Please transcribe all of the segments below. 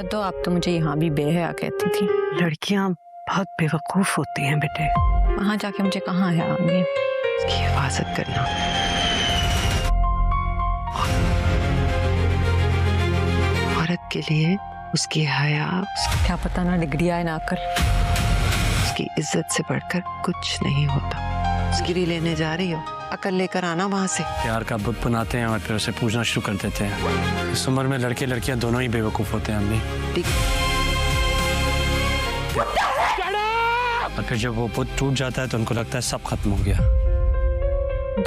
तो आप तो मुझे यहाँ भी बेहया कहती थी। लड़कियां बहुत बेवकूफ होती हैं बेटे। वहाँ जाके मुझे कहाँ है आगे? उसकी हिफाजत करना। औरत के लिए उसकी हया, क्या पता ना डिग्री आए ना अकल। उसकी इज्जत से बढ़कर कुछ नहीं होता। उसकी री लेने जा रही हो, अकल लेकर आना वहां से। प्यार का बुत बनाते हैं और फिर उसे पूछना शुरू कर देते हैं। इस उम्र में लड़के लड़कियां दोनों ही बेवकूफ होते हैं अम्मी। ठीक। और फिर जब वो बुत टूट जाता है तो उनको लगता है सब खत्म हो गया।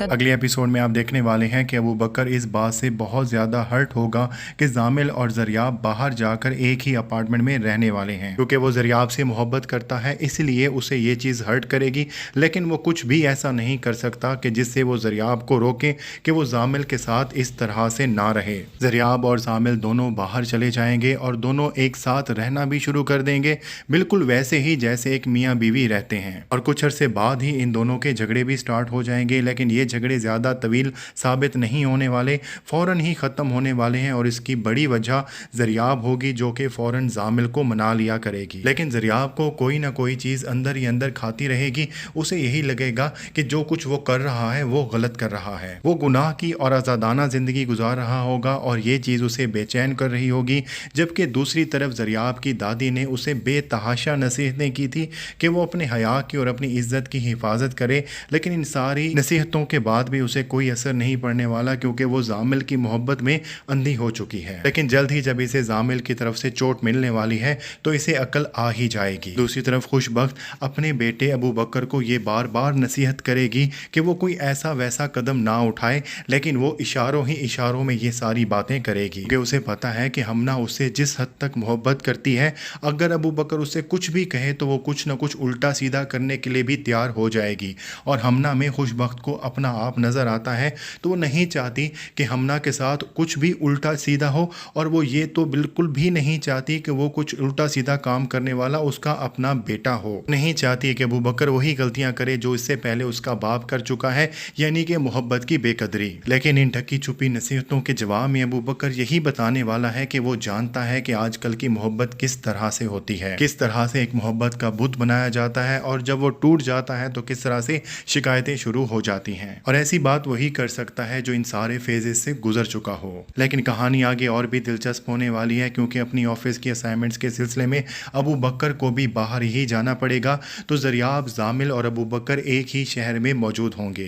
अगले एपिसोड में आप देखने वाले हैं कि अबू बकर इस बात से बहुत ज़्यादा हर्ट होगा कि जामिल और ज़रियाब बाहर जाकर एक ही अपार्टमेंट में रहने वाले हैं, क्योंकि वो ज़रियाब से मोहब्बत करता है, इसलिए उसे ये चीज़ हर्ट करेगी। लेकिन वो कुछ भी ऐसा नहीं कर सकता कि जिससे वो ज़रियाब को रोके कि वो जामिल के साथ इस तरह से ना रहे। ज़रियाब और जामिल दोनों बाहर चले जाएंगे और दोनों एक साथ रहना भी शुरू कर देंगे, बिल्कुल वैसे ही जैसे एक मियाँ बीवी रहते हैं। और कुछ अरसे बाद ही इन दोनों के झगड़े भी स्टार्ट हो जाएंगे, लेकिन ये झगड़े ज़्यादा तवील साबित नहीं होने वाले, फ़ौरन ही ख़त्म होने वाले हैं। और इसकी बड़ी वजह ज़रियाब होगी, जो कि फ़ौरन जामिल को मना लिया करेगी। लेकिन ज़रियाब को कोई ना कोई चीज़ अंदर ही अंदर खाती रहेगी। उसे यही लगेगा कि जो कुछ वो कर रहा है वो गलत कर रहा है, वो गुनाह की और आज़ादाना ज़िंदगी गुजार रहा होगा और ये चीज़ उसे बेचैन कर रही होगी। जबकि दूसरी तरफ ज़रियाब की दादी ने उसे बेतहाशा नसीहतें की थी कि वो अपने हया की और अपनी इज़्ज़त की हिफाजत करे, लेकिन इन सारी नसीहतों के बाद भी उसे कोई असर नहीं पड़ने वाला, क्योंकि वो जामिल की मोहब्बत में अंधी हो चुकी है। लेकिन जल्द ही जब इसे जामिल की तरफ से चोट मिलने वाली है तो इसे अकल आ ही जाएगी। दूसरी तरफ खुशबख्त अपने बेटे अबू बकर को ये बार बार नसीहत करेगी कि वो कोई ऐसा वैसा कदम ना उठाए, लेकिन वो इशारों ही इशारों में ये सारी बातें करेगी, क्योंकि उसे पता है कि हमना उससे जिस हद तक मोहब्बत करती है, अगर अबू बकर उससे कुछ भी कहे तो वो कुछ न कुछ उल्टा सीधा करने के लिए भी तैयार हो जाएगी। और हमना में खुशबख्त को अपना आप नज़र आता है, तो वो नहीं चाहती कि हमना के साथ कुछ भी उल्टा सीधा हो, और वो ये तो बिल्कुल भी नहीं चाहती कि वो कुछ उल्टा सीधा काम करने वाला उसका अपना बेटा हो। नहीं चाहती कि अबू बकर वही गलतियां करे जो इससे पहले उसका बाप कर चुका है, यानी कि मोहब्बत की बेकदरी। लेकिन इन ढकी छुपी नसीहतों के जवाब में अबू बकर यही बताने वाला है कि वो जानता है कि आजकल की मोहब्बत किस तरह से होती है, किस तरह से एक मोहब्बत का बुत बनाया जाता है, और जब वो टूट जाता है तो किस तरह से शिकायतें शुरू हो जाती हैं। और ऐसी बात वही कर सकता है जो इन सारे फेजेस से गुजर चुका हो। लेकिन कहानी आगे और भी दिलचस्प होने वाली है, क्योंकि अपनी ऑफिस की असाइनमेंट्स के सिलसिले में अबू बकर को भी बाहर ही जाना पड़ेगा। तो ज़रियाब, जामिल और अबू बकर एक ही शहर में मौजूद होंगे।